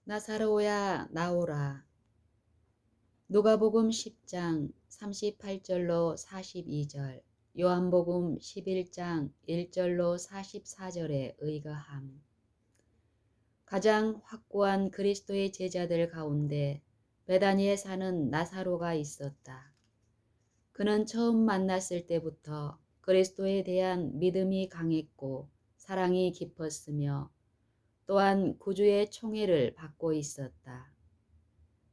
나사로야 나오라. 누가복음 10장 38절로 42절, 요한복음 11장 1절로 44절에 의거함. 가장 확고한 그리스도의 제자들 가운데 베다니에 사는 나사로가 있었다. 그는 처음 만났을 때부터 그리스도에 대한 믿음이 강했고 사랑이 깊었으며 또한 구주의 총애를 받고 있었다.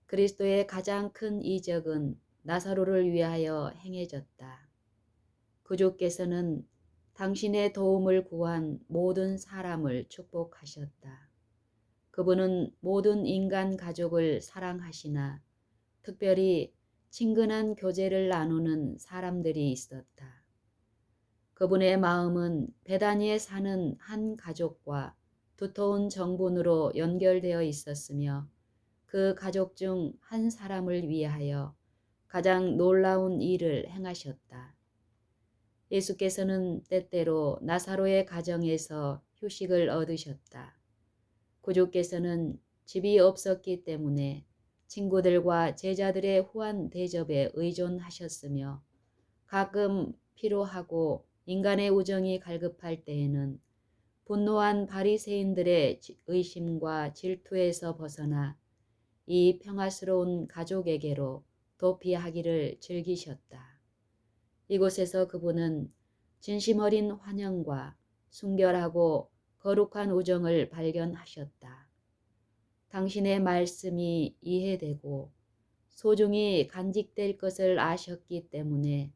그리스도의 가장 큰 이적은 나사로를 위하여 행해졌다. 구주께서는 당신의 도움을 구한 모든 사람을 축복하셨다. 그분은 모든 인간 가족을 사랑하시나 특별히 친근한 교제를 나누는 사람들이 있었다. 그분의 마음은 베다니에 사는 한 가족과 두터운 정분으로 연결되어 있었으며 그 가족 중 한 사람을 위하여 가장 놀라운 일을 행하셨다. 예수께서는 때때로 나사로의 가정에서 휴식을 얻으셨다. 구주께서는 집이 없었기 때문에 친구들과 제자들의 후한 대접에 의존하셨으며 가끔 피로하고 인간의 우정이 갈급할 때에는 분노한 바리새인들의 의심과 질투에서 벗어나 이 평화스러운 가족에게로 도피하기를 즐기셨다. 이곳에서 그분은 진심 어린 환영과 순결하고 거룩한 우정을 발견하셨다. 당신의 말씀이 이해되고 소중히 간직될 것을 아셨기 때문에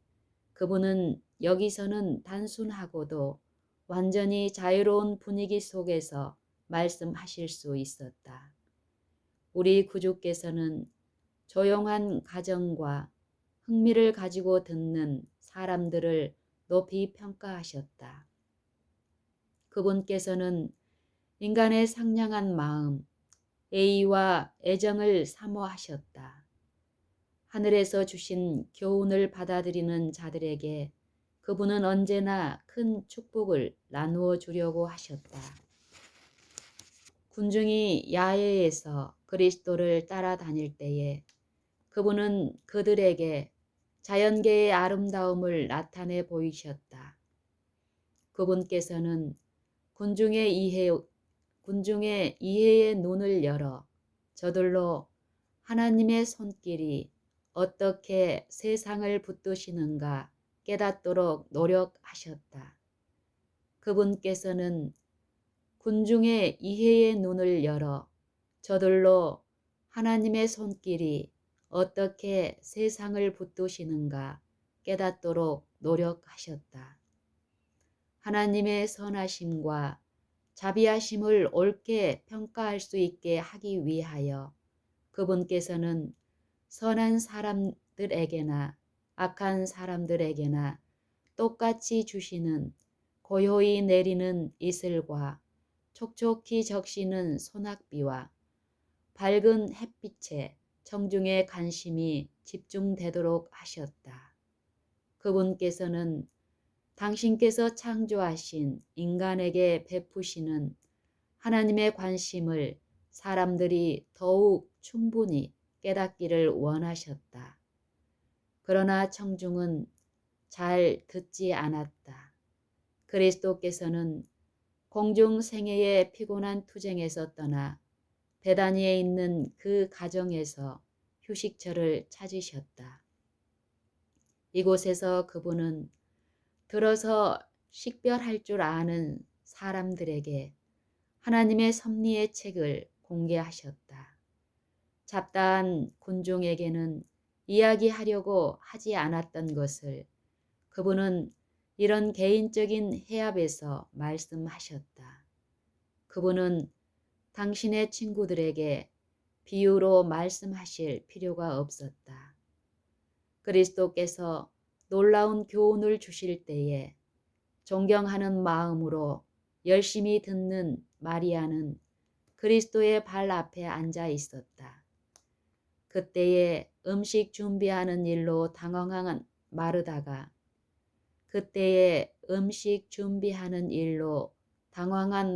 그분은 여기서는 단순하고도 완전히 자유로운 분위기 속에서 말씀하실 수 있었다. 우리 구주께서는 조용한 가정과 흥미를 가지고 듣는 사람들을 높이 평가하셨다. 그분께서는 인간의 상냥한 마음, 애의와 애정을 사모하셨다. 하늘에서 주신 교훈을 받아들이는 자들에게 그분은 언제나 큰 축복을 나누어 주려고 하셨다. 군중이 야외에서 그리스도를 따라다닐 때에 그분은 그들에게 자연계의 아름다움을 나타내 보이셨다. 그분께서는 군중의 이해의 눈을 열어 저들로 하나님의 손길이 어떻게 세상을 붙드시는가 깨닫도록 노력하셨다. 그분께서는 군중의 이해의 눈을 열어 저들로 하나님의 손길이 어떻게 세상을 붙드시는가 깨닫도록 노력하셨다. 하나님의 선하심과 자비하심을 옳게 평가할 수 있게 하기 위하여 그분께서는 선한 사람들에게나 악한 사람들에게나 똑같이 주시는 고요히 내리는 이슬과 촉촉히 적시는 소낙비와 밝은 햇빛에 청중의 관심이 집중되도록 하셨다. 그분께서는 당신께서 창조하신 인간에게 베푸시는 하나님의 관심을 사람들이 더욱 충분히 깨닫기를 원하셨다. 그러나 청중은 잘 듣지 않았다. 그리스도께서는 공중 생애의 피곤한 투쟁에서 떠나 베다니에 있는 그 가정에서 휴식처를 찾으셨다. 이곳에서 그분은 들어서 식별할 줄 아는 사람들에게 하나님의 섭리의 책을 공개하셨다. 잡다한 군중에게는 이야기하려고 하지 않았던 것을 그분은 이런 개인적인 해합에서 말씀하셨다. 그분은 당신의 친구들에게 비유로 말씀하실 필요가 없었다. 그리스도께서 놀라운 교훈을 주실 때에 존경하는 마음으로 열심히 듣는 마리아는 그리스도의 발 앞에 앉아 있었다. 그때에 음식 준비하는 일로 당황한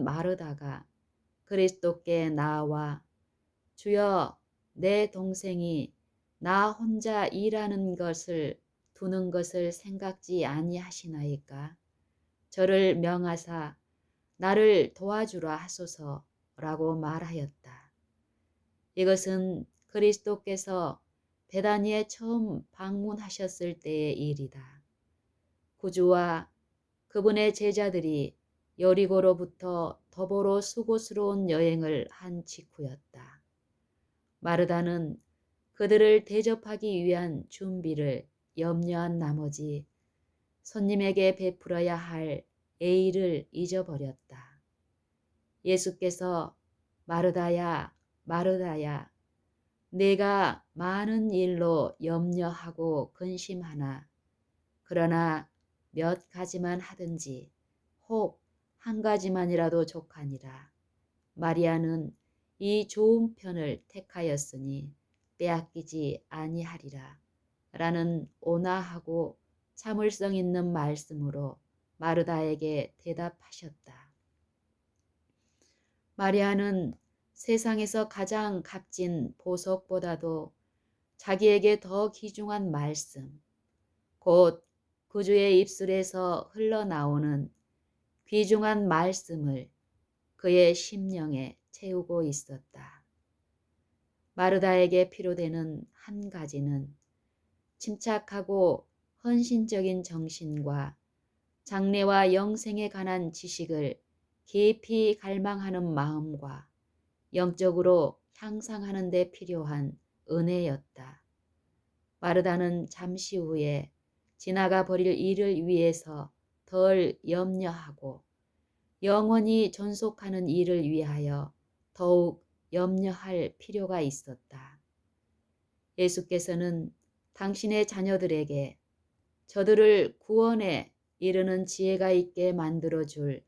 마르다가 그리스도께 나와 주여, 내 동생이 나 혼자 일하는 것을 두는 것을 생각지 아니하시나이까? 저를 명하사 나를 도와주라 하소서라고 말하였다. 이것은 그리스도께서 베다니에 처음 방문하셨을 때의 일이다. 구주와 그분의 제자들이 여리고로부터 더보로 수고스러운 여행을 한 직후였다. 마르다는 그들을 대접하기 위한 준비를 염려한 나머지 손님에게 베풀어야 할 예의를 잊어버렸다. 예수께서 마르다야, 마르다야, 내가 많은 일로 염려하고 근심하나 그러나 몇 가지만 하든지 혹 한 가지만이라도 족하니라. 마리아는 이 좋은 편을 택하였으니 빼앗기지 아니하리라. 라는 온화하고 참을성 있는 말씀으로 마르다에게 대답하셨다. 마리아는 세상에서 가장 값진 보석보다도 자기에게 더 귀중한 말씀, 곧 구주의 입술에서 흘러나오는 귀중한 말씀을 그의 심령에 채우고 있었다. 마르다에게 필요되는 한 가지는 침착하고 헌신적인 정신과 장래와 영생에 관한 지식을 깊이 갈망하는 마음과 영적으로 향상하는 데 필요한 은혜였다. 마르다는 잠시 후에 지나가 버릴 일을 위해서 덜 염려하고 영원히 존속하는 일을 위하여 더욱 염려할 필요가 있었다. 예수께서는 당신의 자녀들에게 저들을 구원에 이르는 지혜가 있게 만들어줄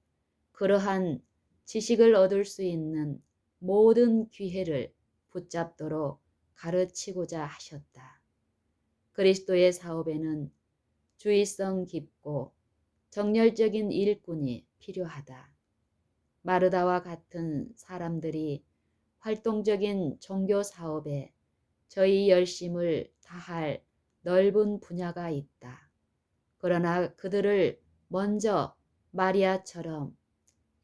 그러한 지식을 얻을 수 있는 모든 기회를 붙잡도록 가르치고자 하셨다. 그리스도의 사업에는 주의성 깊고 정열적인 일꾼이 필요하다. 마르다와 같은 사람들이 활동적인 종교 사업에 저희 열심을 다할 넓은 분야가 있다. 그러나 그들을 먼저 마리아처럼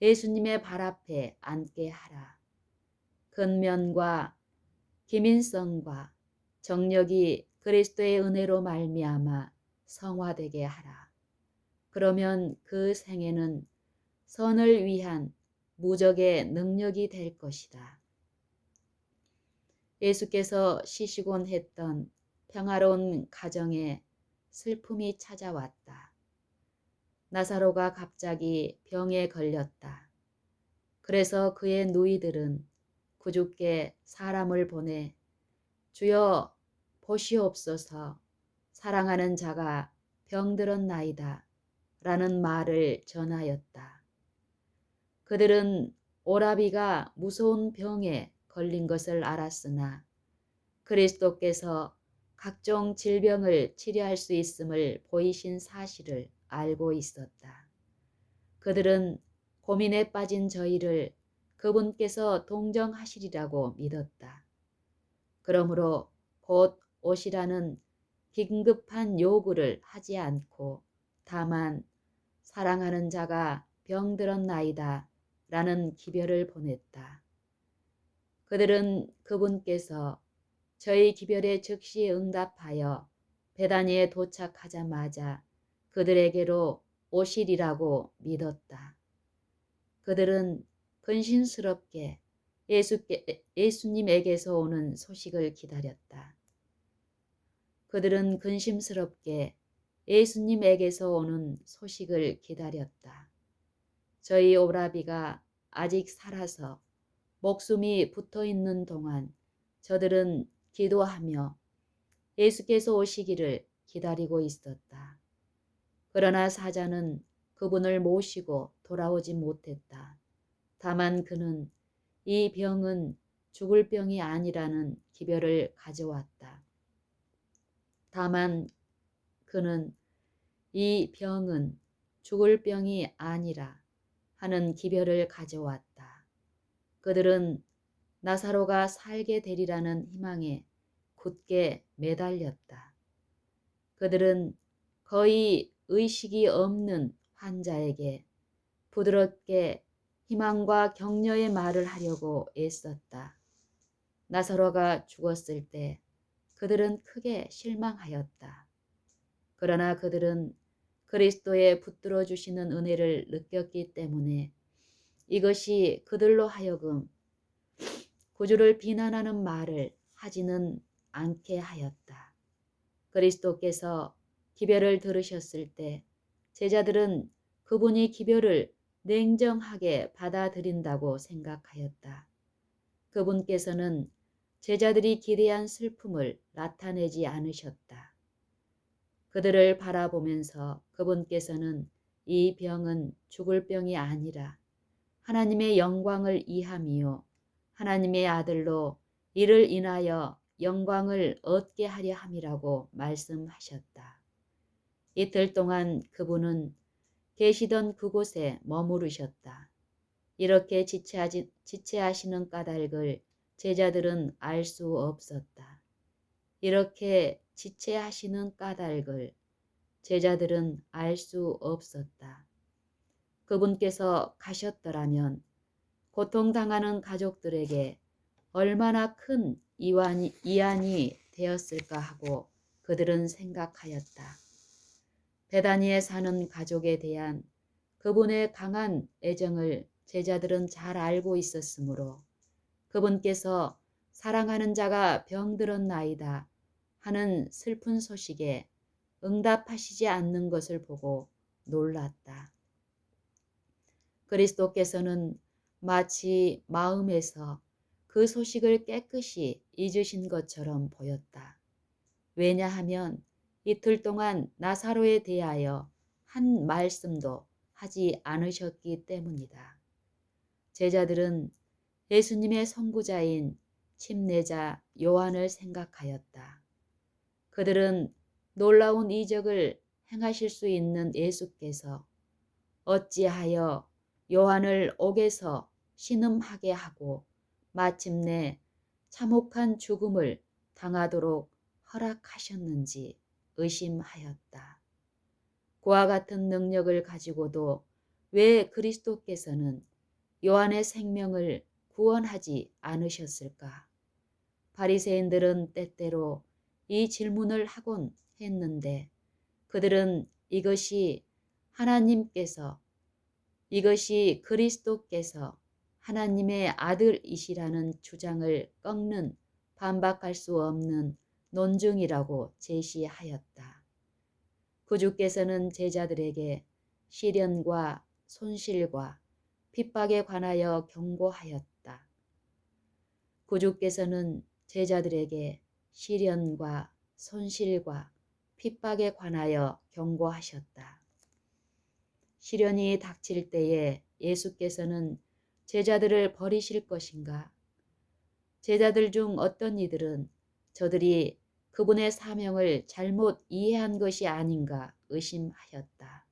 예수님의 발 앞에 앉게 하라. 근면과 기민성과 정력이 그리스도의 은혜로 말미암아 성화되게 하라. 그러면 그 생애는 선을 위한 무적의 능력이 될 것이다. 예수께서 쉬시곤 했던 평화로운 가정에 슬픔이 찾아왔다. 나사로가 갑자기 병에 걸렸다. 그래서 그의 누이들은 구주께 사람을 보내 주여 보시옵소서 사랑하는 자가 병들었나이다 라는 말을 전하였다. 그들은 오라비가 무서운 병에 걸린 것을 알았으나 그리스도께서 각종 질병을 치료할 수 있음을 보이신 사실을 알고 있었다. 그들은 고민에 빠진 저희를 그분께서 동정하시리라고 믿었다. 그러므로 곧 오시라는 긴급한 요구를 하지 않고 다만 사랑하는 자가 병들었나이다 라는 기별을 보냈다. 그들은 그분께서 저희 기별에 즉시 응답하여 베다니에 도착하자마자 그들에게로 오시리라고 믿었다. 그들은 근심스럽게 예수님에게서 오는 소식을 기다렸다. 그들은 근심스럽게 예수님에게서 오는 소식을 기다렸다. 저희 오라비가 아직 살아서 목숨이 붙어 있는 동안 저들은 기도하며 예수께서 오시기를 기다리고 있었다. 그러나 사자는 그분을 모시고 돌아오지 못했다. 다만 그는 이 병은 죽을 병이 아니라는 기별을 가져왔다. 다만 그는 이 병은 죽을 병이 아니라 하는 기별을 가져왔다. 그들은 나사로가 살게 되리라는 희망에 굳게 매달렸다. 그들은 거의 의식이 없는 환자에게 부드럽게 희망과 격려의 말을 하려고 애썼다. 나사로가 죽었을 때 그들은 크게 실망하였다. 그러나 그들은 그리스도의 붙들어 주시는 은혜를 느꼈기 때문에 이것이 그들로 하여금 구주를 비난하는 말을 하지는 않게 하였다. 그리스도께서 기별을 들으셨을 때 제자들은 그분이 기별을 냉정하게 받아들인다고 생각하였다. 그분께서는 제자들이 기대한 슬픔을 나타내지 않으셨다. 그들을 바라보면서 그분께서는 이 병은 죽을 병이 아니라 하나님의 영광을 이함이요 하나님의 아들로 이를 인하여 영광을 얻게 하려 함이라고 말씀하셨다. 이틀 동안 그분은 계시던 그곳에 머무르셨다. 이렇게 지체하시는 까닭을 제자들은 알 수 없었다. 이렇게 지체하시는 까닭을 제자들은 알 수 없었다. 그분께서 가셨더라면 고통당하는 가족들에게 얼마나 큰 이안이 되었을까 하고 그들은 생각하였다. 베다니에 사는 가족에 대한 그분의 강한 애정을 제자들은 잘 알고 있었으므로 그분께서 사랑하는 자가 병들었나이다 하는 슬픈 소식에 응답하시지 않는 것을 보고 놀랐다. 그리스도께서는 마치 마음에서 그 소식을 깨끗이 잊으신 것처럼 보였다. 왜냐하면 이틀 동안 나사로에 대하여 한 말씀도 하지 않으셨기 때문이다. 제자들은 예수님의 선구자인 침례자 요한을 생각하였다. 그들은 놀라운 이적을 행하실 수 있는 예수께서 어찌하여 요한을 옥에서 신음하게 하고 마침내 참혹한 죽음을 당하도록 허락하셨는지 의심하였다. 그와 같은 능력을 가지고도 왜 그리스도께서는 요한의 생명을 구원하지 않으셨을까? 바리새인들은 때때로 이 질문을 하곤 했는데 그들은 이것이 그리스도께서 하나님의 아들이시라는 주장을 꺾는 반박할 수 없는 논증이라고 제시하였다. 구주께서는 제자들에게 시련과 손실과 핍박에 관하여 경고하였다. 구주께서는 제자들에게 시련과 손실과 핍박에 관하여 경고하셨다. 시련이 닥칠 때에 예수께서는 제자들을 버리실 것인가? 제자들 중 어떤 이들은 저들이 그분의 사명을 잘못 이해한 것이 아닌가 의심하였다.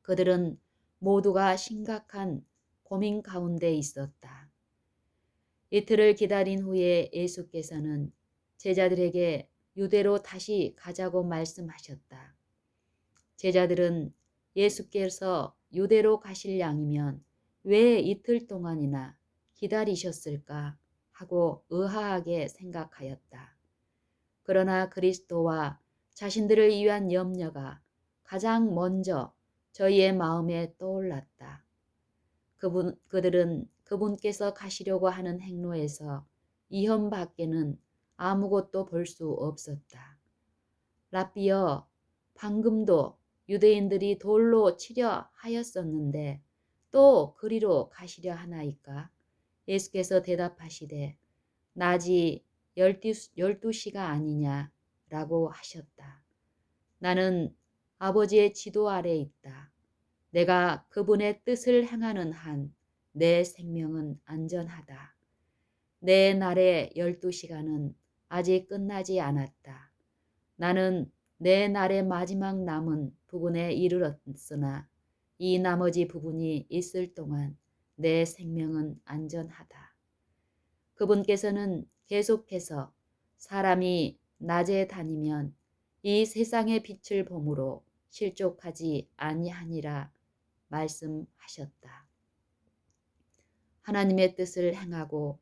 그들은 모두가 심각한 고민 가운데 있었다. 이틀을 기다린 후에 예수께서는 제자들에게 유대로 다시 가자고 말씀하셨다. 제자들은 예수께서 유대로 가실 양이면 왜 이틀 동안이나 기다리셨을까 하고 의아하게 생각하였다. 그러나 그리스도와 자신들을 위한 염려가 가장 먼저 저희의 마음에 떠올랐다. 그들은 그분께서 가시려고 하는 행로에서 이현 밖에는 아무것도 볼 수 없었다. 랍비여, 방금도 유대인들이 돌로 치려 하였었는데 또 그리로 가시려 하나이까? 예수께서 대답하시되 낮이 12시가 아니냐 라고 하셨다. 나는 아버지의 지도 아래 있다. 내가 그분의 뜻을 행하는 한 내 생명은 안전하다. 내 날의 12시간은 아직 끝나지 않았다. 나는 내 날의 마지막 남은 부분에 이르렀으나 이 나머지 부분이 있을 동안 내 생명은 안전하다. 그분께서는 계속해서 사람이 낮에 다니면 이 세상의 빛을 보므로 실족하지 아니하니라 말씀하셨다. 하나님의 뜻을 행하고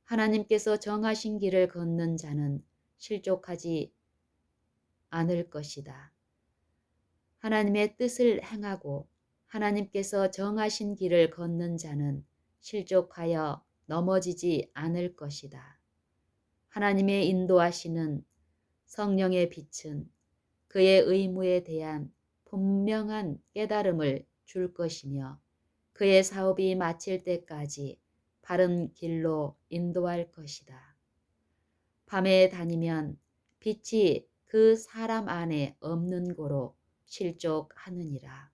하나님께서 정하신 길을 걷는 자는 실족하지 않을 것이다. 하나님의 뜻을 행하고 하나님께서 정하신 길을 걷는 자는 실족하여 넘어지지 않을 것이다. 하나님의 인도하시는 성령의 빛은 그의 의무에 대한 분명한 깨달음을 줄 것이며 그의 사업이 마칠 때까지 바른 길로 인도할 것이다. 밤에 다니면 빛이 그 사람 안에 없는 고로 실족하느니라.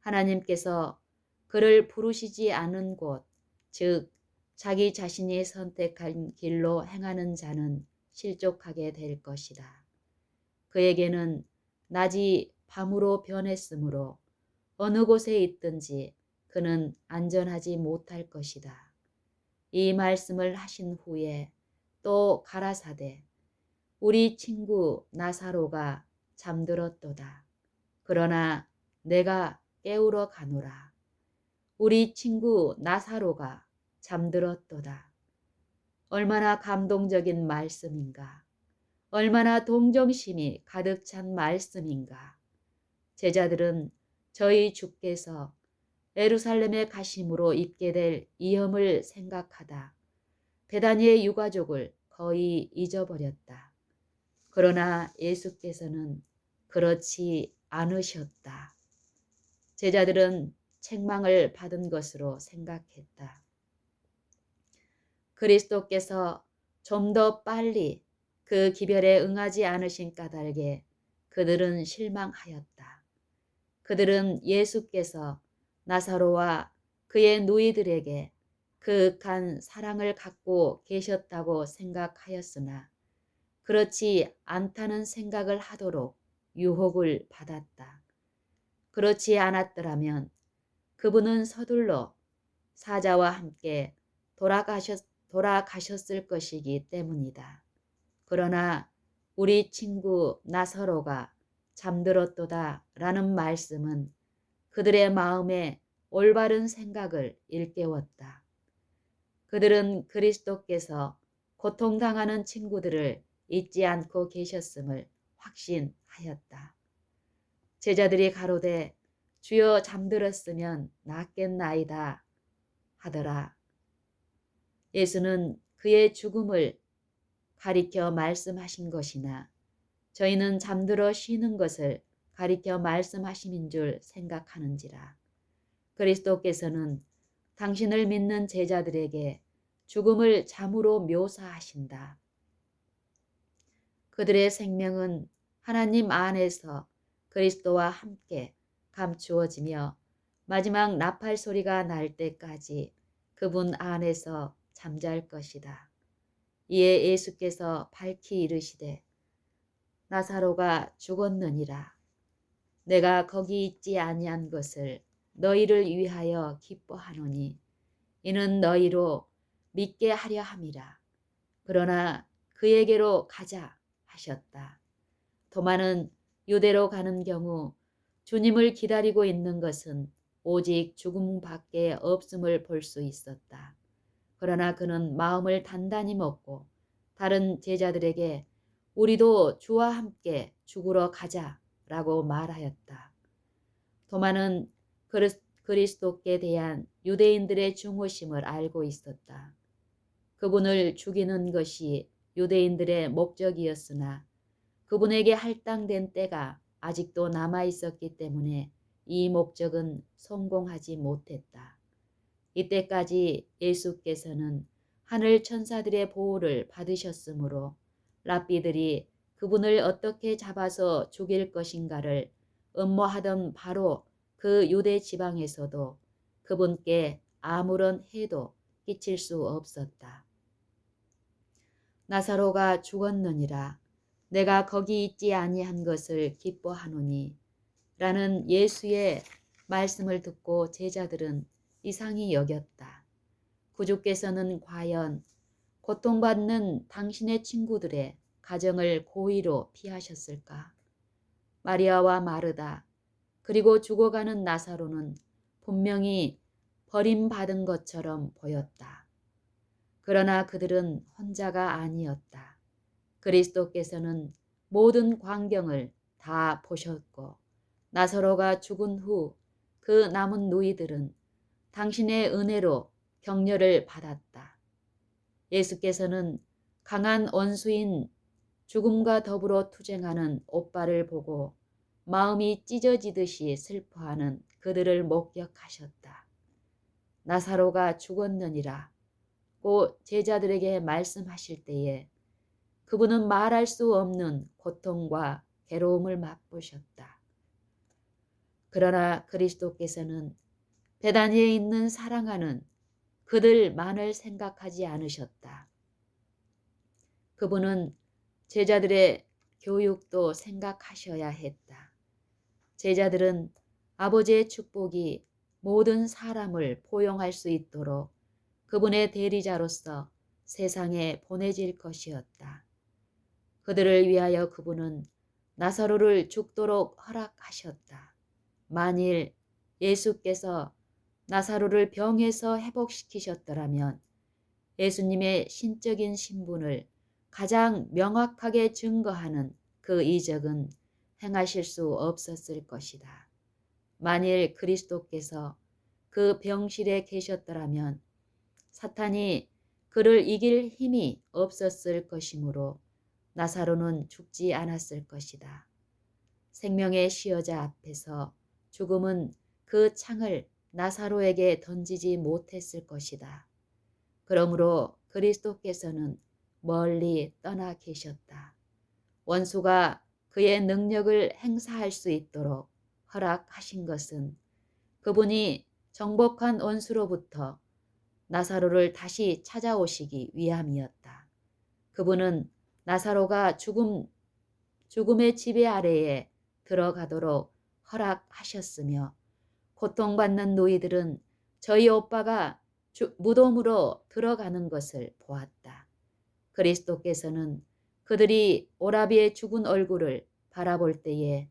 하나님께서 그를 부르시지 않은 곳, 즉 자기 자신이 선택한 길로 행하는 자는 실족하게 될 것이다. 그에게는 낮이 밤으로 변했으므로 어느 곳에 있든지 그는 안전하지 못할 것이다. 이 말씀을 하신 후에 또 가라사대 우리 친구 나사로가 잠들었도다. 그러나 내가 깨우러 가노라. 우리 친구 나사로가 잠들었도다. 얼마나 감동적인 말씀인가. 얼마나 동정심이 가득 찬 말씀인가. 제자들은 저희 주께서 예루살렘에 가심으로 입게 될 위험을 생각하다 베다니의 유가족을 거의 잊어버렸다. 그러나 예수께서는 그렇지 않으셨다. 제자들은 책망을 받은 것으로 생각했다. 그리스도께서 좀 더 빨리 그 기별에 응하지 않으신 까닭에 그들은 실망하였다. 그들은 예수께서 나사로와 그의 누이들에게 그윽한 사랑을 갖고 계셨다고 생각하였으나 그렇지 않다는 생각을 하도록 유혹을 받았다. 그렇지 않았더라면 그분은 서둘러 사자와 함께 돌아가셨을 것이기 때문이다. 그러나 우리 친구 나사로가 잠들었도다 라는 말씀은 그들의 마음에 올바른 생각을 일깨웠다. 그들은 그리스도께서 고통당하는 친구들을 잊지 않고 계셨음을 확신하였다. 제자들이 가로되 주여 잠들었으면 낫겠나이다 하더라. 예수는 그의 죽음을 가리켜 말씀하신 것이나 저희는 잠들어 쉬는 것을 가리켜 말씀하심인 줄 생각하는지라. 그리스도께서는 당신을 믿는 제자들에게 죽음을 잠으로 묘사하신다. 그들의 생명은 하나님 안에서 그리스도와 함께 감추어지며 마지막 나팔 소리가 날 때까지 그분 안에서 잠잘 것이다. 이에 예수께서 밝히 이르시되 나사로가 죽었느니라. 내가 거기 있지 아니한 것을 너희를 위하여 기뻐하노니 이는 너희로 믿게 하려 함이라. 그러나 그에게로 가자 하셨다. 도마는 유대로 가는 경우 주님을 기다리고 있는 것은 오직 죽음밖에 없음을 볼 수 있었다. 그러나 그는 마음을 단단히 먹고 다른 제자들에게 우리도 주와 함께 죽으러 가자라고 말하였다. 도마는 그리스도께 대한 유대인들의 중후심을 알고 있었다. 그분을 죽이는 것이 유대인들의 목적이었으나 그분에게 할당된 때가 아직도 남아 있었기 때문에 이 목적은 성공하지 못했다. 이때까지 예수께서는 하늘 천사들의 보호를 받으셨으므로 랍비들이 그분을 어떻게 잡아서 죽일 것인가를 음모하던 바로 그 유대 지방에서도 그분께 아무런 해도 끼칠 수 없었다. 나사로가 죽었느니라. 내가 거기 있지 아니한 것을 기뻐하노니 라는 예수의 말씀을 듣고 제자들은 이상히 여겼다. 구주께서는 과연 고통받는 당신의 친구들의 가정을 고의로 피하셨을까? 마리아와 마르다, 그리고 죽어가는 나사로는 분명히 버림받은 것처럼 보였다. 그러나 그들은 혼자가 아니었다. 그리스도께서는 모든 광경을 다 보셨고 나사로가 죽은 후 그 남은 누이들은 당신의 은혜로 격려를 받았다. 예수께서는 강한 원수인 죽음과 더불어 투쟁하는 오빠를 보고 마음이 찢어지듯이 슬퍼하는 그들을 목격하셨다. 나사로가 죽었느니라 고 제자들에게 말씀하실 때에 그분은 말할 수 없는 고통과 괴로움을 맛보셨다. 그러나 그리스도께서는 베다니에 있는 사랑하는 그들만을 생각하지 않으셨다. 그분은 제자들의 교육도 생각하셔야 했다. 제자들은 아버지의 축복이 모든 사람을 포용할 수 있도록 그분의 대리자로서 세상에 보내질 것이었다. 그들을 위하여 그분은 나사로를 죽도록 허락하셨다. 만일 예수께서 나사로를 병에서 회복시키셨더라면 예수님의 신적인 신분을 가장 명확하게 증거하는 그 이적은 행하실 수 없었을 것이다. 만일 그리스도께서 그 병실에 계셨더라면 사탄이 그를 이길 힘이 없었을 것이므로 나사로는 죽지 않았을 것이다. 생명의 시여자 앞에서 죽음은 그 창을 나사로에게 던지지 못했을 것이다. 그러므로 그리스도께서는 멀리 떠나 계셨다. 원수가 그의 능력을 행사할 수 있도록 허락하신 것은 그분이 정복한 원수로부터 나사로를 다시 찾아오시기 위함이었다. 그분은 나사로가 죽음의 지배 아래에 들어가도록 허락하셨으며 고통받는 노이들은 저희 오빠가 무덤으로 들어가는 것을 보았다. 그리스도께서는 그들이 오라비의 죽은 얼굴을 바라볼 때에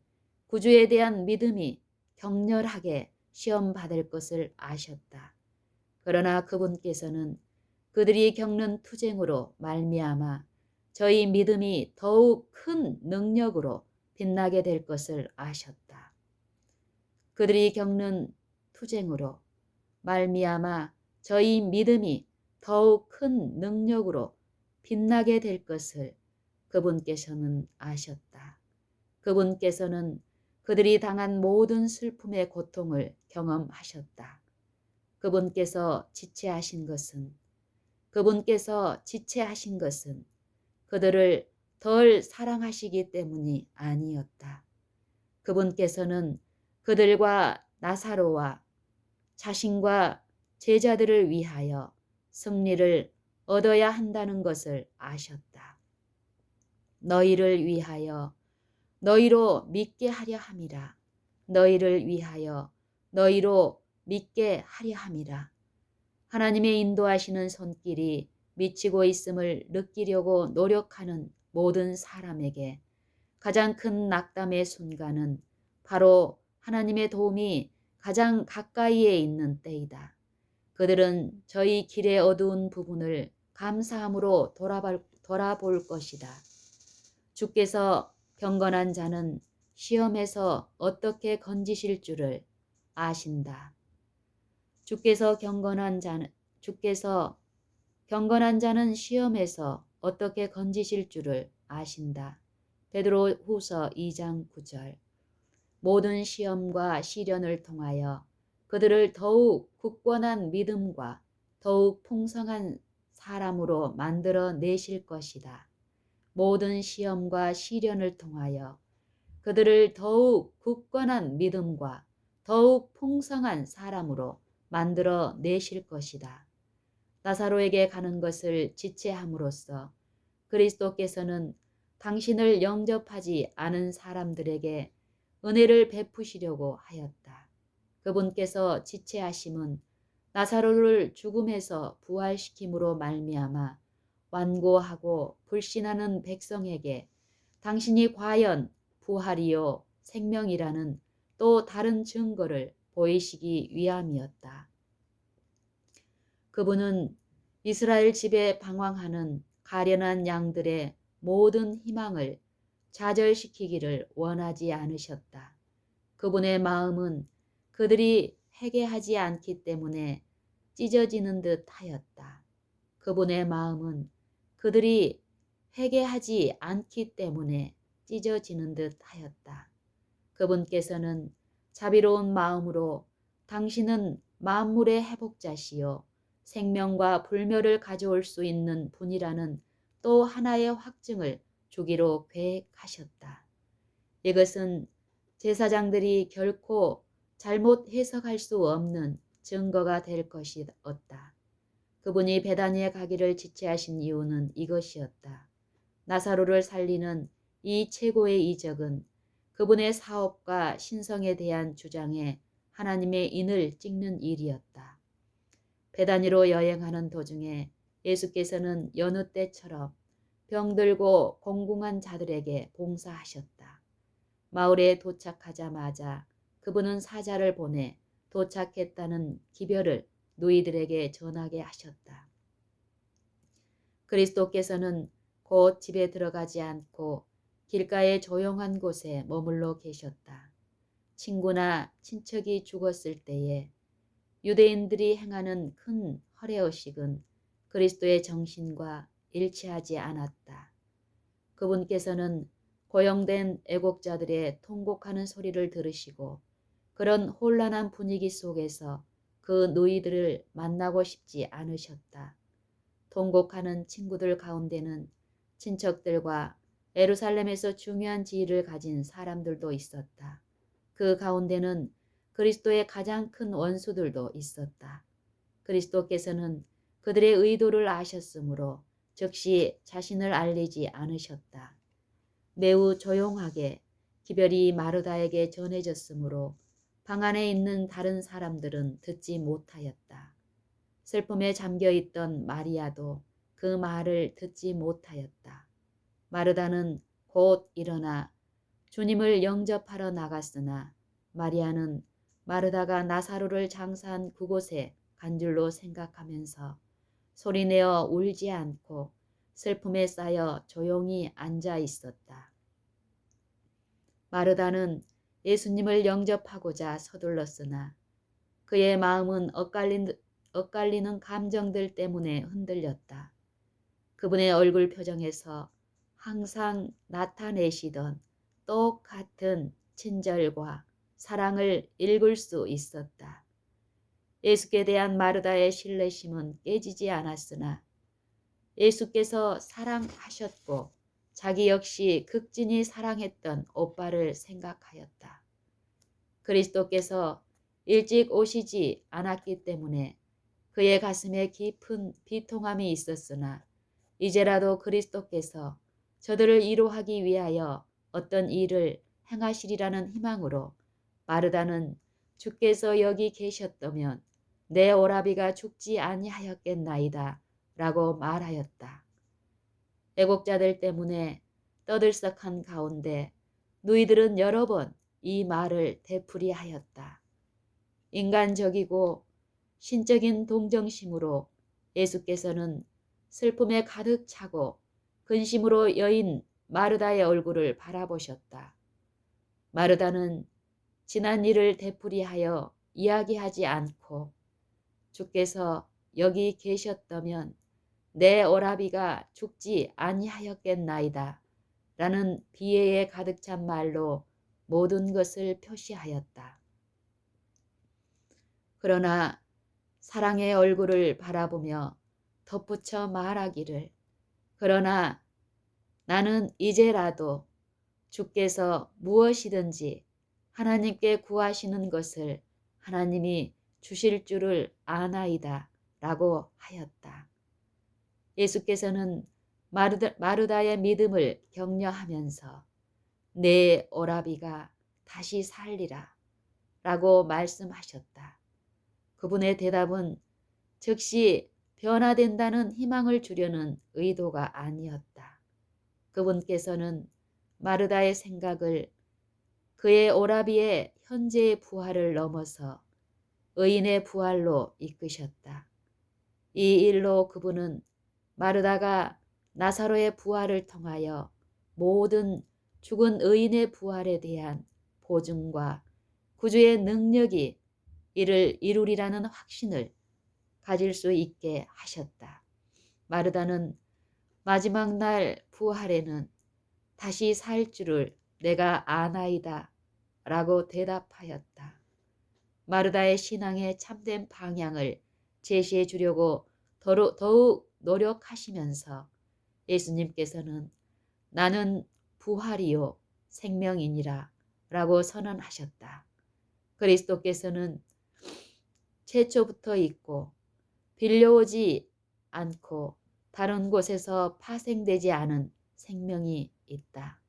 구주에 대한 믿음이 격렬하게 시험받을 것을 아셨다. 그러나 그분께서는 그들이 겪는 투쟁으로 말미암아 저희 믿음이 더욱 큰 능력으로 빛나게 될 것을 아셨다. 그들이 겪는 투쟁으로 말미암아 저희 믿음이 더욱 큰 능력으로 빛나게 될 것을 그분께서는 아셨다. 그분께서는 그들이 당한 모든 슬픔의 고통을 경험하셨다. 그분께서 지체하신 것은 그들을 덜 사랑하시기 때문이 아니었다. 그분께서는 그들과 나사로와 자신과 제자들을 위하여 승리를 얻어야 한다는 것을 아셨다. 너희를 위하여 너희로 믿게 하려 함이라. 너희를 위하여 너희로 믿게 하려 함이라. 하나님의 인도하시는 손길이 미치고 있음을 느끼려고 노력하는 모든 사람에게 가장 큰 낙담의 순간은 바로 하나님의 도움이 가장 가까이에 있는 때이다. 그들은 저희 길의 어두운 부분을 감사함으로 돌아볼 것이다. 주께서 경건한 자는 시험에서 어떻게 건지실 줄을 아신다. 주께서 경건한 자는 시험에서 어떻게 건지실 줄을 아신다. 베드로후서 2장 9절. 모든 시험과 시련을 통하여 그들을 더욱 굳건한 믿음과 더욱 풍성한 사람으로 만들어 내실 것이다. 모든 시험과 시련을 통하여 그들을 더욱 굳건한 믿음과 더욱 풍성한 사람으로 만들어 내실 것이다. 나사로에게 가는 것을 지체함으로써 그리스도께서는 당신을 영접하지 않은 사람들에게 은혜를 베푸시려고 하였다. 그분께서 지체하심은 나사로를 죽음에서 부활시킴으로 말미암아 완고하고 불신하는 백성에게 당신이 과연 부활이요 생명이라는 또 다른 증거를 보이시기 위함이었다. 그분은 이스라엘 집에 방황하는 가련한 양들의 모든 희망을 좌절시키기를 원하지 않으셨다. 그분의 마음은 그들이 회개하지 않기 때문에 찢어지는 듯 하였다. 그분의 마음은 그들이 회개하지 않기 때문에 찢어지는 듯 하였다. 그분께서는 자비로운 마음으로 당신은 만물의 회복자시요 생명과 불멸을 가져올 수 있는 분이라는 또 하나의 확증을 주기로 계획하셨다. 이것은 제사장들이 결코 잘못 해석할 수 없는 증거가 될 것이었다. 그분이 베다니에 가기를 지체하신 이유는 이것이었다. 나사로를 살리는 이 최고의 이적은 그분의 사업과 신성에 대한 주장에 하나님의 인을 찍는 일이었다. 베다니로 여행하는 도중에 예수께서는 여느 때처럼 병들고 공궁한 자들에게 봉사하셨다. 마을에 도착하자마자 그분은 사자를 보내 도착했다는 기별을 누이들에게 전하게 하셨다. 그리스도께서는 곧 집에 들어가지 않고 길가의 조용한 곳에 머물러 계셨다. 친구나 친척이 죽었을 때에 유대인들이 행하는 큰 허례의식은 그리스도의 정신과 일치하지 않았다. 그분께서는 고용된 애곡자들의 통곡하는 소리를 들으시고 그런 혼란한 분위기 속에서 그 누이들을 만나고 싶지 않으셨다. 통곡하는 친구들 가운데는 친척들과 예루살렘에서 중요한 지위를 가진 사람들도 있었다. 그 가운데는 그리스도의 가장 큰 원수들도 있었다. 그리스도께서는 그들의 의도를 아셨으므로 즉시 자신을 알리지 않으셨다. 매우 조용하게 기별이 마르다에게 전해졌으므로 방 안에 있는 다른 사람들은 듣지 못하였다. 슬픔에 잠겨있던 마리아도 그 말을 듣지 못하였다. 마르다는 곧 일어나 주님을 영접하러 나갔으나 마리아는 마르다가 나사로를 장사한 그곳에 간 줄로 생각하면서 소리내어 울지 않고 슬픔에 쌓여 조용히 앉아 있었다. 마르다는 예수님을 영접하고자 서둘렀으나 그의 마음은 엇갈리는 감정들 때문에 흔들렸다. 그분의 얼굴 표정에서 항상 나타내시던 똑같은 친절과 사랑을 읽을 수 있었다. 예수께 대한 마르다의 신뢰심은 깨지지 않았으나 예수께서 사랑하셨고 자기 역시 극진히 사랑했던 오빠를 생각하였다. 그리스도께서 일찍 오시지 않았기 때문에 그의 가슴에 깊은 비통함이 있었으나 이제라도 그리스도께서 저들을 위로하기 위하여 어떤 일을 행하시리라는 희망으로 마르다는 주께서 여기 계셨다면 내 오라비가 죽지 아니하였겠나이다 라고 말하였다. 애곡자들 때문에 떠들썩한 가운데 누이들은 여러 번 이 말을 되풀이하였다. 인간적이고 신적인 동정심으로 예수께서는 슬픔에 가득 차고 근심으로 여인 마르다의 얼굴을 바라보셨다. 마르다는 지난 일을 되풀이하여 이야기하지 않고 주께서 여기 계셨다면 내 오라비가 죽지 아니하였겠나이다 라는 비애에 가득 찬 말로 모든 것을 표시하였다. 그러나 사랑의 얼굴을 바라보며 덧붙여 말하기를 그러나 나는 이제라도 주께서 무엇이든지 하나님께 구하시는 것을 하나님이 주실 줄을 아나이다 라고 하였다. 예수께서는 마르다의 믿음을 격려하면서 내 오라비가 다시 살리라 라고 말씀하셨다. 그분의 대답은 즉시 변화된다는 희망을 주려는 의도가 아니었다. 그분께서는 마르다의 생각을 그의 오라비의 현재의 부활을 넘어서 의인의 부활로 이끄셨다. 이 일로 그분은 마르다가 나사로의 부활을 통하여 모든 죽은 의인의 부활에 대한 보증과 구주의 능력이 이를 이루리라는 확신을 가질 수 있게 하셨다. 마르다는 마지막 날 부활에는 다시 살 줄을 내가 아나이다 라고 대답하였다. 마르다의 신앙의 참된 방향을 제시해 주려고 더욱 노력하시면서 예수님께서는 나는 부활이요 생명이니라 라고 선언하셨다. 그리스도께서는 최초부터 있고 빌려오지 않고 다른 곳에서 파생되지 않은 생명이 있다.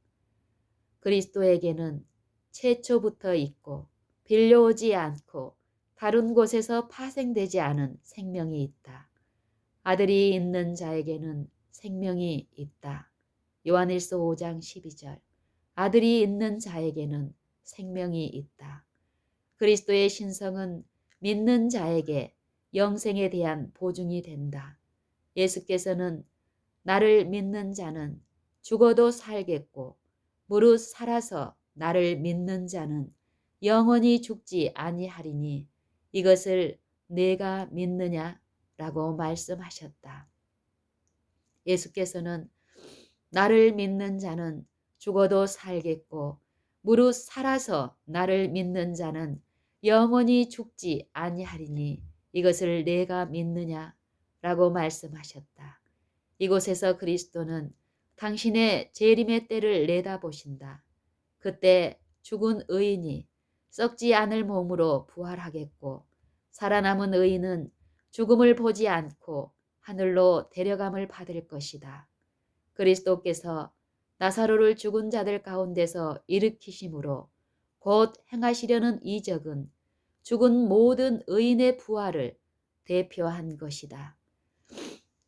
그리스도에게는 최초부터 있고 빌려오지 않고 다른 곳에서 파생되지 않은 생명이 있다. 아들이 있는 자에게는 생명이 있다. 요한일서 5장 12절. 아들이 있는 자에게는 생명이 있다. 그리스도의 신성은 믿는 자에게 영생에 대한 보증이 된다. 예수께서는 나를 믿는 자는 죽어도 살겠고 무릇 살아서 나를 믿는 자는 영원히 죽지 아니하리니 이것을 내가 믿느냐? 라고 말씀하셨다. 예수께서는 나를 믿는 자는 죽어도 살겠고 무릇 살아서 나를 믿는 자는 영원히 죽지 아니하리니 이것을 내가 믿느냐? 라고 말씀하셨다. 이곳에서 그리스도는 당신의 재림의 때를 내다보신다. 그때 죽은 의인이 썩지 않을 몸으로 부활하겠고 살아남은 의인은 죽음을 보지 않고 하늘로 데려감을 받을 것이다. 그리스도께서 나사로를 죽은 자들 가운데서 일으키심으로 곧 행하시려는 이적은 죽은 모든 의인의 부활을 대표한 것이다.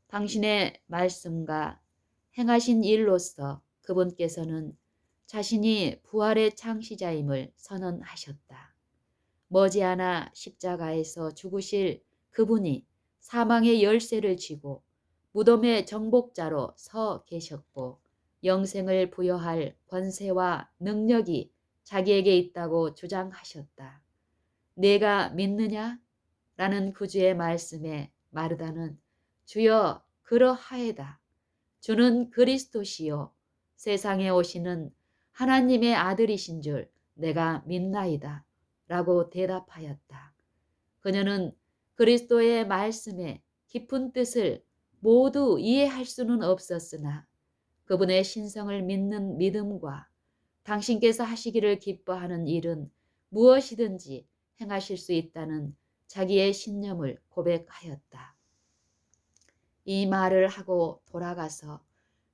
당신의 말씀과 행하신 일로서 그분께서는 자신이 부활의 창시자임을 선언하셨다. 머지않아 십자가에서 죽으실 그분이 사망의 열쇠를 쥐고 무덤의 정복자로 서 계셨고 영생을 부여할 권세와 능력이 자기에게 있다고 주장하셨다. 내가 믿느냐? 라는 구주의 말씀에 마르다는 주여 그러하에다. 주는 그리스도시요 세상에 오시는 하나님의 아들이신 줄 내가 믿나이다. 라고 대답하였다. 그녀는 그리스도의 말씀의 깊은 뜻을 모두 이해할 수는 없었으나 그분의 신성을 믿는 믿음과 당신께서 하시기를 기뻐하는 일은 무엇이든지 행하실 수 있다는 자기의 신념을 고백하였다. 이 말을 하고 돌아가서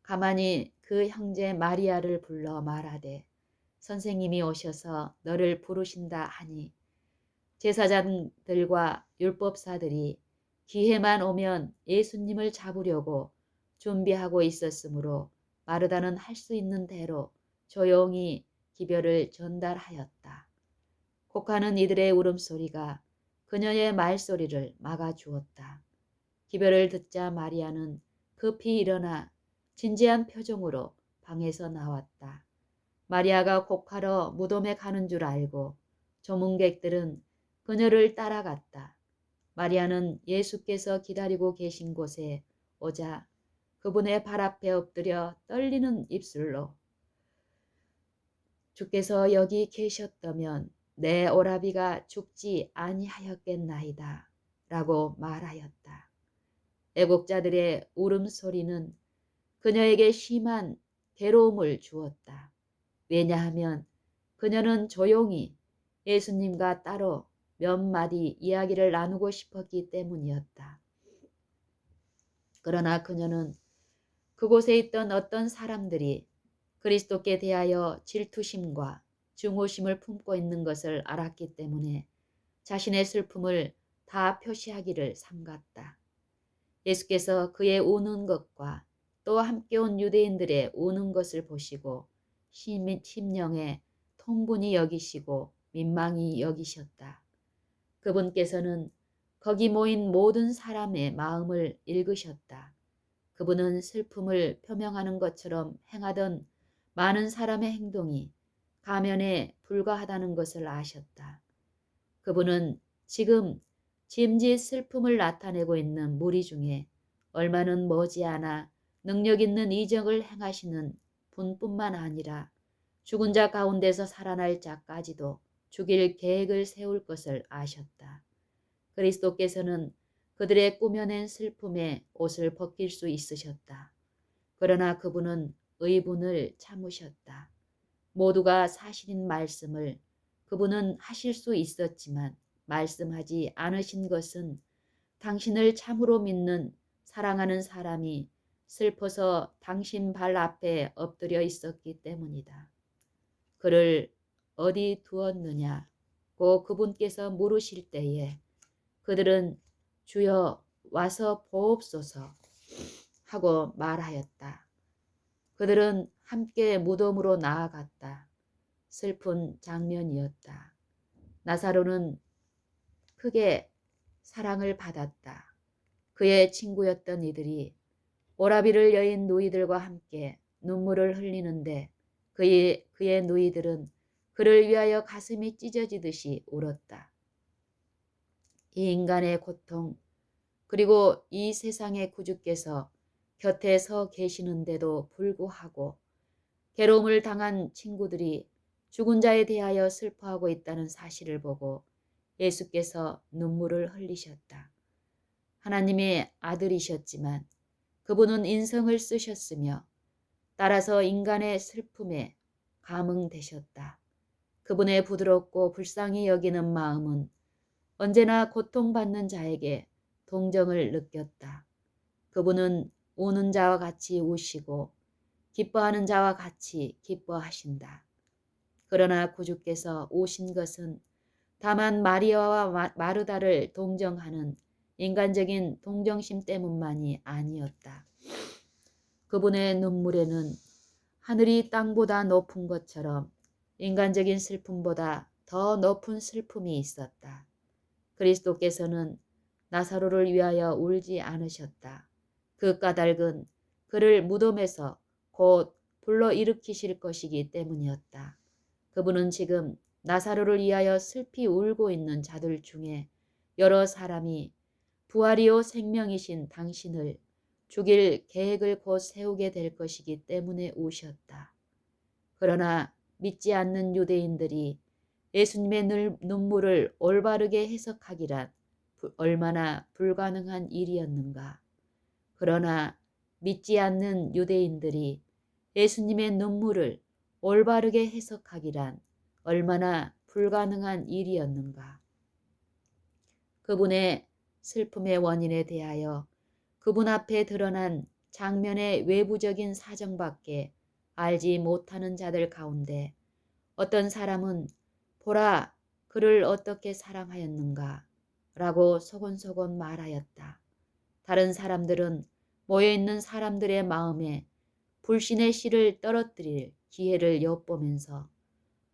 가만히 그 형제 마리아를 불러 말하되 선생님이 오셔서 너를 부르신다 하니 제사장들과 율법사들이 기회만 오면 예수님을 잡으려고 준비하고 있었으므로 마르다는 할 수 있는 대로 조용히 기별을 전달하였다. 곡하는 이들의 울음소리가 그녀의 말소리를 막아주었다. 기별을 듣자 마리아는 급히 일어나 진지한 표정으로 방에서 나왔다. 마리아가 곡하러 무덤에 가는 줄 알고 조문객들은 그녀를 따라갔다. 마리아는 예수께서 기다리고 계신 곳에 오자 그분의 발 앞에 엎드려 떨리는 입술로 주께서 여기 계셨다면 내 오라비가 죽지 아니하였겠나이다 라고 말하였다. 애국자들의 울음소리는 그녀에게 심한 괴로움을 주었다. 왜냐하면 그녀는 조용히 예수님과 따로 몇 마디 이야기를 나누고 싶었기 때문이었다. 그러나 그녀는 그곳에 있던 어떤 사람들이 그리스도께 대하여 질투심과 증오심을 품고 있는 것을 알았기 때문에 자신의 슬픔을 다 표시하기를 삼갔다. 예수께서 그의 우는 것과 또 함께 온 유대인들의 우는 것을 보시고 심령에 통분히 여기시고 민망히 여기셨다. 그분께서는 거기 모인 모든 사람의 마음을 읽으셨다. 그분은 슬픔을 표명하는 것처럼 행하던 많은 사람의 행동이 가면에 불과하다는 것을 아셨다. 그분은 지금 짐짓 슬픔을 나타내고 있는 무리 중에 얼마는 머지않아 능력 있는 이적을 행하시는 분뿐만 아니라 죽은 자 가운데서 살아날 자까지도 죽일 계획을 세울 것을 아셨다. 그리스도께서는 그들의 꾸며낸 슬픔에 옷을 벗길 수 있으셨다. 그러나 그분은 의분을 참으셨다. 모두가 사실인 말씀을 그분은 하실 수 있었지만 말씀하지 않으신 것은 당신을 참으로 믿는 사랑하는 사람이 슬퍼서 당신 발 앞에 엎드려 있었기 때문이다. 그를 어디 두었느냐고 그분께서 물으실 때에 그들은 주여 와서 보옵소서 하고 말하였다. 그들은 함께 무덤으로 나아갔다. 슬픈 장면이었다. 나사로는 크게 사랑을 받았다. 그의 친구였던 이들이 오라비를 여인 누이들과 함께 눈물을 흘리는데 그의 누이들은 그를 위하여 가슴이 찢어지듯이 울었다. 이 인간의 고통 그리고 이 세상의 구주께서 곁에 서 계시는데도 불구하고 괴로움을 당한 친구들이 죽은 자에 대하여 슬퍼하고 있다는 사실을 보고 예수께서 눈물을 흘리셨다. 하나님의 아들이셨지만 그분은 인성을 쓰셨으며 따라서 인간의 슬픔에 감응되셨다. 그분의 부드럽고 불쌍히 여기는 마음은 언제나 고통받는 자에게 동정을 느꼈다. 그분은 우는 자와 같이 우시고 기뻐하는 자와 같이 기뻐하신다. 그러나 구주께서 오신 것은 다만 마리아와 마르다를 동정하는 인간적인 동정심 때문만이 아니었다. 그분의 눈물에는 하늘이 땅보다 높은 것처럼 인간적인 슬픔보다 더 높은 슬픔이 있었다. 그리스도께서는 나사로를 위하여 울지 않으셨다. 그 까닭은 그를 무덤에서 곧 불러일으키실 것이기 때문이었다. 그분은 지금 나사로를 위하여 슬피 울고 있는 자들 중에 여러 사람이 부활이요 생명이신 당신을 죽일 계획을 곧 세우게 될 것이기 때문에 우셨다. 그러나 믿지 않는 유대인들이 예수님의 눈물을 올바르게 해석하기란 얼마나 불가능한 일이었는가. 그러나 믿지 않는 유대인들이 예수님의 눈물을 올바르게 해석하기란 얼마나 불가능한 일이었는가. 그분의 슬픔의 원인에 대하여 그분 앞에 드러난 장면의 외부적인 사정밖에 알지 못하는 자들 가운데 어떤 사람은 보라, 그를 어떻게 사랑하였는가 라고 소곤소곤 말하였다. 다른 사람들은 모여있는 사람들의 마음에 불신의 씨를 떨어뜨릴 기회를 엿보면서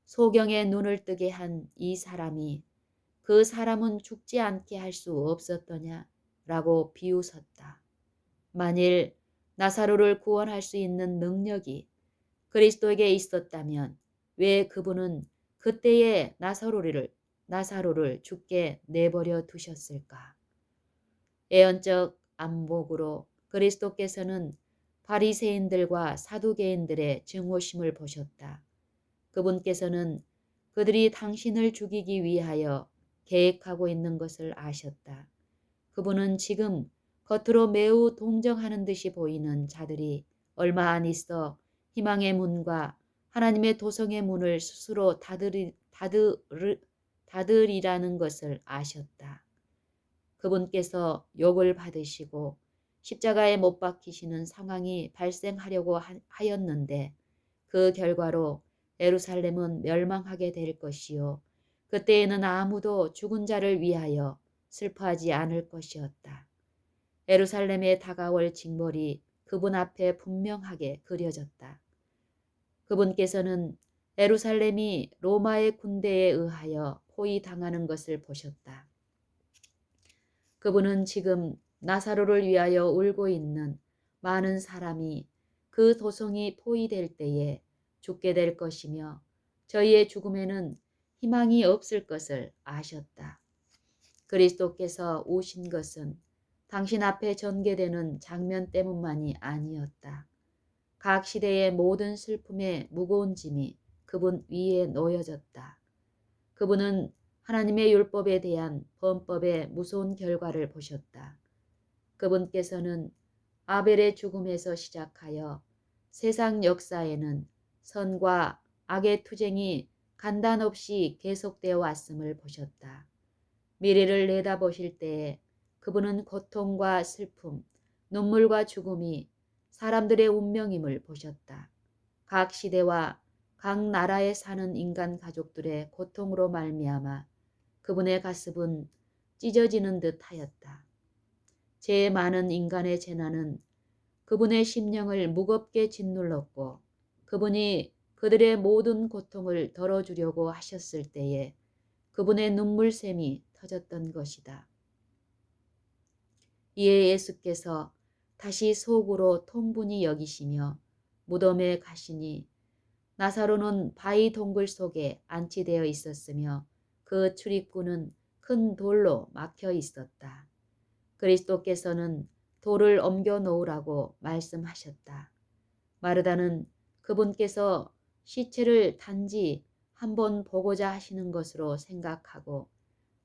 소경의 눈을 뜨게 한 이 사람이 그 사람은 죽지 않게 할 수 없었더냐 라고 비웃었다. 만일 나사로를 구원할 수 있는 능력이 그리스도에게 있었다면 왜 그분은 그때의 나사로를 죽게 내버려 두셨을까? 애언적 안목으로 그리스도께서는 바리새인들과 사두개인들의 증오심을 보셨다. 그분께서는 그들이 당신을 죽이기 위하여 계획하고 있는 것을 아셨다. 그분은 지금 겉으로 매우 동정하는 듯이 보이는 자들이 얼마 안 있어 희망의 문과 하나님의 도성의 문을 스스로 닫으리라는 것을 아셨다. 그분께서 욕을 받으시고 십자가에 못 박히시는 상황이 발생하려고 하였는데 그 결과로 예루살렘은 멸망하게 될 것이요. 그때에는 아무도 죽은 자를 위하여 슬퍼하지 않을 것이었다. 예루살렘에 다가올 징벌이 그분 앞에 분명하게 그려졌다. 그분께서는 예루살렘이 로마의 군대에 의하여 포위당하는 것을 보셨다. 그분은 지금 나사로를 위하여 울고 있는 많은 사람이 그 도성이 포위될 때에 죽게 될 것이며 저희의 죽음에는 희망이 없을 것을 아셨다. 그리스도께서 오신 것은 당신 앞에 전개되는 장면 때문만이 아니었다. 각 시대의 모든 슬픔의 무거운 짐이 그분 위에 놓여졌다. 그분은 하나님의 율법에 대한 범법의 무서운 결과를 보셨다. 그분께서는 아벨의 죽음에서 시작하여 세상 역사에는 선과 악의 투쟁이 간단 없이 계속되어 왔음을 보셨다. 미래를 내다보실 때에 그분은 고통과 슬픔, 눈물과 죽음이 사람들의 운명임을 보셨다. 각 시대와 각 나라에 사는 인간 가족들의 고통으로 말미암아 그분의 가슴은 찢어지는 듯 하였다. 죄 많은 인간의 재난은 그분의 심령을 무겁게 짓눌렀고 그분이 그들의 모든 고통을 덜어주려고 하셨을 때에 그분의 눈물샘이 터졌던 것이다. 이에 예수께서 다시 속으로 통분히 여기시며 무덤에 가시니 나사로는 바위 동굴 속에 안치되어 있었으며 그 출입구는 큰 돌로 막혀 있었다. 그리스도께서는 돌을 옮겨 놓으라고 말씀하셨다. 마르다는 그분께서 시체를 단지 한번 보고자 하시는 것으로 생각하고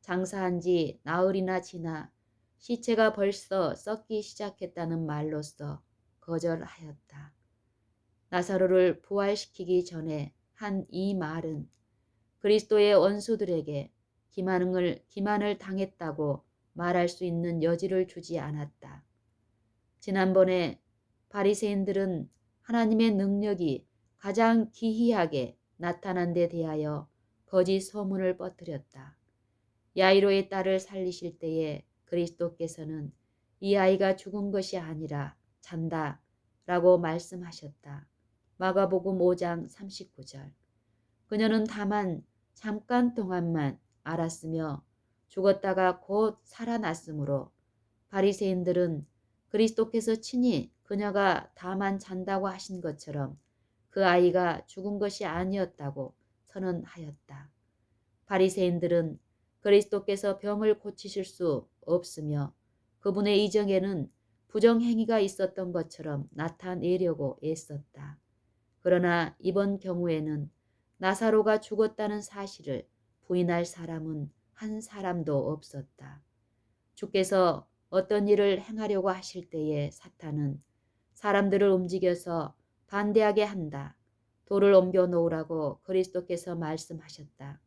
장사한 지 나흘이나 지나 시체가 벌써 썩기 시작했다는 말로써 거절하였다. 나사로를 부활시키기 전에 한 이 말은 그리스도의 원수들에게 기만을 당했다고 말할 수 있는 여지를 주지 않았다. 지난번에 바리새인들은 하나님의 능력이 가장 기이하게 나타난 데 대하여 거짓 소문을 퍼뜨렸다. 야이로의 딸을 살리실 때에 그리스도께서는 이 아이가 죽은 것이 아니라 잔다 라고 말씀하셨다. 마가복음 5장 39절. 그녀는 다만 잠깐 동안만 알았으며 죽었다가 곧 살아났으므로 바리새인들은 그리스도께서 친히 그녀가 다만 잔다고 하신 것처럼 그 아이가 죽은 것이 아니었다고 선언하였다. 바리새인들은 그리스도께서 병을 고치실 수 없으며 그분의 이정에는 부정행위가 있었던 것처럼 나타내려고 애썼다. 그러나 이번 경우에는 나사로가 죽었다는 사실을 부인할 사람은 한 사람도 없었다. 주께서 어떤 일을 행하려고 하실 때에 사탄은 사람들을 움직여서 반대하게 한다. 돌을 옮겨 놓으라고 그리스도께서 말씀하셨다.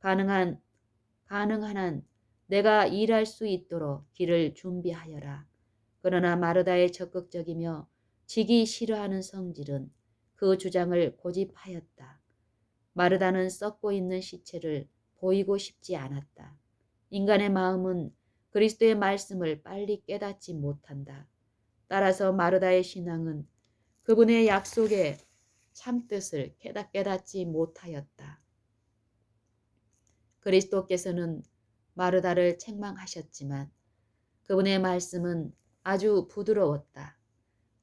가능한 한 내가 일할 수 있도록 길을 준비하여라. 그러나 마르다의 적극적이며 지기 싫어하는 성질은 그 주장을 고집하였다. 마르다는 썩고 있는 시체를 보이고 싶지 않았다. 인간의 마음은 그리스도의 말씀을 빨리 깨닫지 못한다. 따라서 마르다의 신앙은 그분의 약속의 참뜻을 깨닫지 못하였다. 그리스도께서는 마르다를 책망하셨지만 그분의 말씀은 아주 부드러웠다.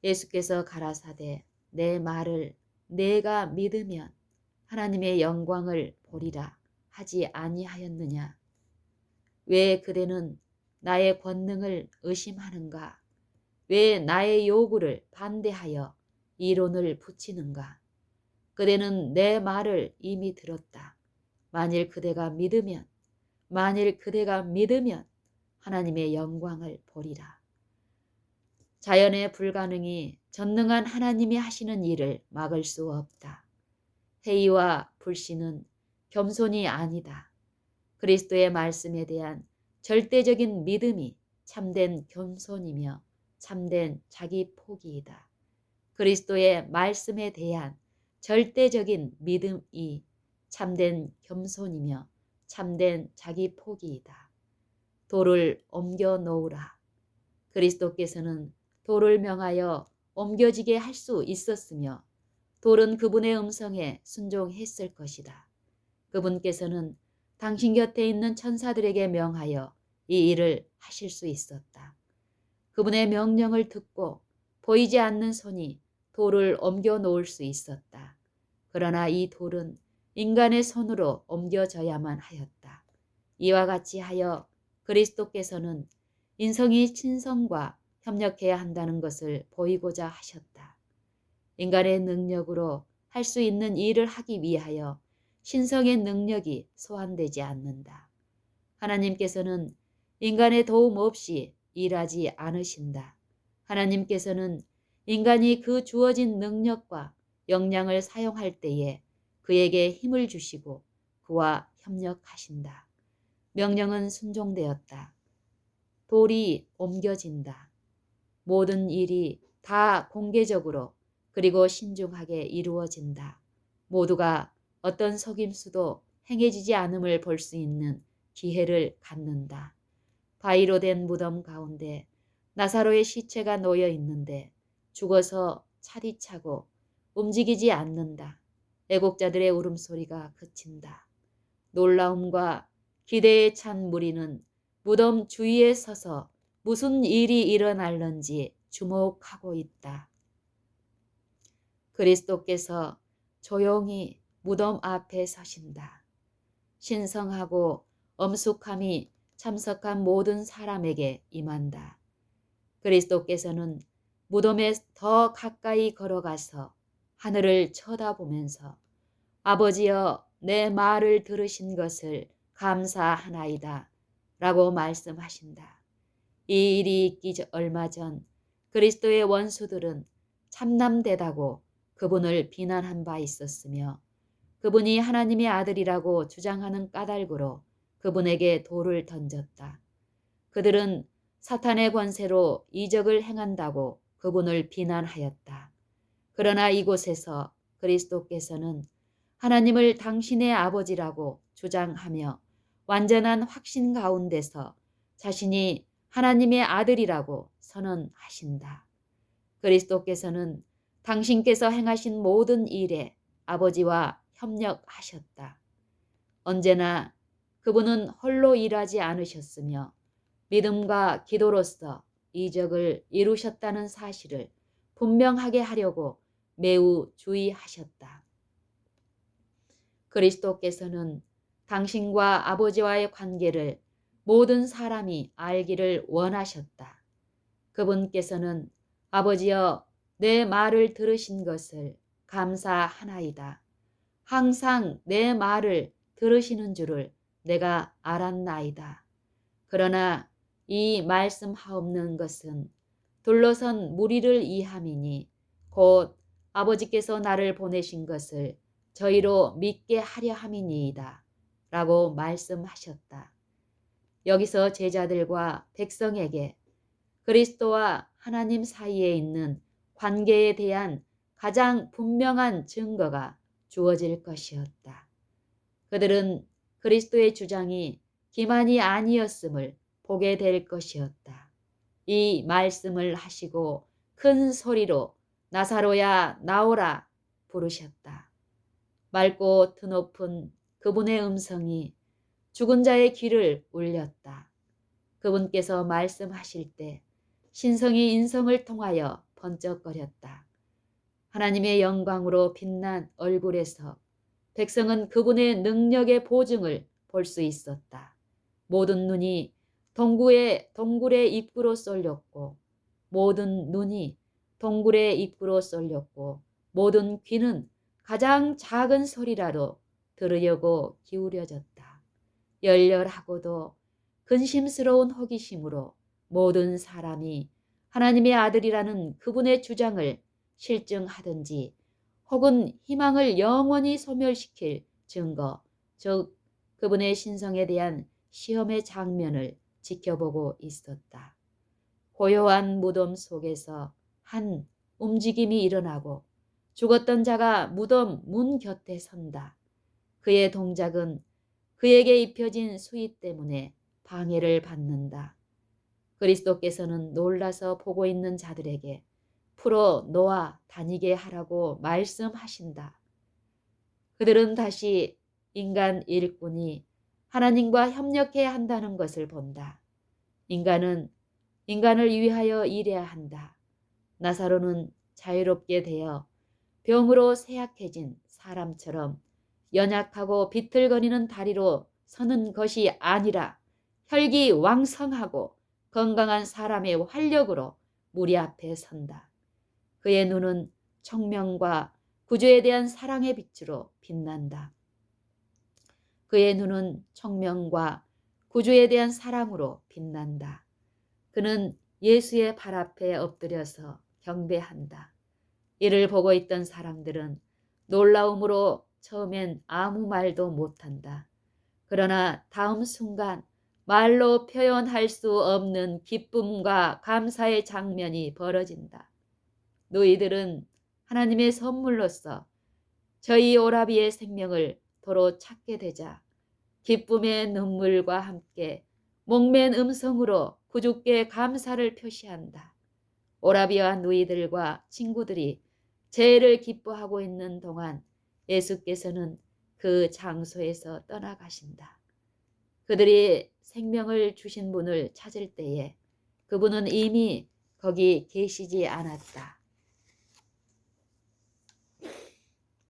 예수께서 가라사대 내 말을 내가 믿으면 하나님의 영광을 보리라 하지 아니하였느냐. 왜 그대는 나의 권능을 의심하는가? 왜 나의 요구를 반대하여 이론을 붙이는가? 그대는 내 말을 이미 들었다. 만일 그대가 믿으면 하나님의 영광을 보리라. 자연의 불가능이 전능한 하나님이 하시는 일을 막을 수 없다. 회의와 불신은 겸손이 아니다. 그리스도의 말씀에 대한 절대적인 믿음이 참된 겸손이며 참된 자기 포기이다. 그리스도의 말씀에 대한 절대적인 믿음이 참된 겸손이며 참된 자기 포기이다. 돌을 옮겨 놓으라. 그리스도께서는 돌을 명하여 옮겨지게 할 수 있었으며 돌은 그분의 음성에 순종했을 것이다. 그분께서는 당신 곁에 있는 천사들에게 명하여 이 일을 하실 수 있었다. 그분의 명령을 듣고 보이지 않는 손이 돌을 옮겨 놓을 수 있었다. 그러나 이 돌은 인간의 손으로 옮겨져야만 하였다. 이와 같이 하여 그리스도께서는 인성이 신성과 협력해야 한다는 것을 보이고자 하셨다. 인간의 능력으로 할 수 있는 일을 하기 위하여 신성의 능력이 소환되지 않는다. 하나님께서는 인간의 도움 없이 일하지 않으신다. 하나님께서는 인간이 그 주어진 능력과 역량을 사용할 때에 그에게 힘을 주시고 그와 협력하신다. 명령은 순종되었다. 돌이 옮겨진다. 모든 일이 다 공개적으로 그리고 신중하게 이루어진다. 모두가 어떤 속임수도 행해지지 않음을 볼 수 있는 기회를 갖는다. 바위로 된 무덤 가운데 나사로의 시체가 놓여 있는데 죽어서 차디차고 움직이지 않는다. 애곡자들의 울음소리가 그친다. 놀라움과 기대에 찬 무리는 무덤 주위에 서서 무슨 일이 일어날는지 주목하고 있다. 그리스도께서 조용히 무덤 앞에 서신다. 신성하고 엄숙함이 참석한 모든 사람에게 임한다. 그리스도께서는 무덤에 더 가까이 걸어가서 하늘을 쳐다보면서 아버지여 내 말을 들으신 것을 감사하나이다 라고 말씀하신다. 이 일이 있기 얼마 전 그리스도의 원수들은 참남되다고 그분을 비난한 바 있었으며 그분이 하나님의 아들이라고 주장하는 까닭으로 그분에게 돌을 던졌다. 그들은 사탄의 권세로 이적을 행한다고 그분을 비난하였다. 그러나 이곳에서 그리스도께서는 하나님을 당신의 아버지라고 주장하며 완전한 확신 가운데서 자신이 하나님의 아들이라고 선언하신다. 그리스도께서는 당신께서 행하신 모든 일에 아버지와 협력하셨다. 언제나 그분은 홀로 일하지 않으셨으며 믿음과 기도로서 이적을 이루셨다는 사실을 분명하게 하려고 매우 주의하셨다. 그리스도께서는 당신과 아버지와의 관계를 모든 사람이 알기를 원하셨다. 그분께서는 아버지여 내 말을 들으신 것을 감사하나이다. 항상 내 말을 들으시는 줄을 내가 알았나이다. 그러나 이 말씀하옵는 것은 둘러선 무리를 이함이니 곧 아버지께서 나를 보내신 것을 저희로 믿게 하려 함이니이다. 라고 말씀하셨다. 여기서 제자들과 백성에게 그리스도와 하나님 사이에 있는 관계에 대한 가장 분명한 증거가 주어질 것이었다. 그들은 그리스도의 주장이 기만이 아니었음을 보게 될 것이었다. 이 말씀을 하시고 큰 소리로 나사로야 나오라 부르셨다. 맑고 드높은 그분의 음성이 죽은 자의 귀를 울렸다. 그분께서 말씀하실 때 신성이 인성을 통하여 번쩍거렸다. 하나님의 영광으로 빛난 얼굴에서 백성은 그분의 능력의 보증을 볼 수 있었다. 모든 눈이 동굴의 입구로 쏠렸고 모든 눈이 동굴의 입구로 쏠렸고 모든 귀는 가장 작은 소리라도 들으려고 기울여졌다. 열렬하고도 근심스러운 호기심으로 모든 사람이 하나님의 아들이라는 그분의 주장을 실증하든지 혹은 희망을 영원히 소멸시킬 증거, 즉 그분의 신성에 대한 시험의 장면을 지켜보고 있었다. 고요한 무덤 속에서 한 움직임이 일어나고 죽었던 자가 무덤 문 곁에 선다. 그의 동작은 그에게 입혀진 수의 때문에 방해를 받는다. 그리스도께서는 놀라서 보고 있는 자들에게 풀어 놓아 다니게 하라고 말씀하신다. 그들은 다시 인간 일꾼이 하나님과 협력해야 한다는 것을 본다. 인간은 인간을 위하여 일해야 한다. 나사로는 자유롭게 되어 병으로 쇠약해진 사람처럼 연약하고 비틀거리는 다리로 서는 것이 아니라 혈기왕성하고 건강한 사람의 활력으로 무리 앞에 선다. 그의 눈은 청명과 구주에 대한 사랑의 빛으로 빛난다. 그의 눈은 청명과 구주에 대한 사랑으로 빛난다. 그는 예수의 발 앞에 엎드려서 경배한다. 이를 보고 있던 사람들은 놀라움으로 처음엔 아무 말도 못한다. 그러나 다음 순간 말로 표현할 수 없는 기쁨과 감사의 장면이 벌어진다. 너희들은 하나님의 선물로서 저희 오라비의 생명을 도로 찾게 되자 기쁨의 눈물과 함께 목맨 음성으로 구주께 감사를 표시한다. 오라비와 누이들과 친구들이 제를 기뻐하고 있는 동안 예수께서는 그 장소에서 떠나가신다. 그들이 생명을 주신 분을 찾을 때에 그분은 이미 거기 계시지 않았다.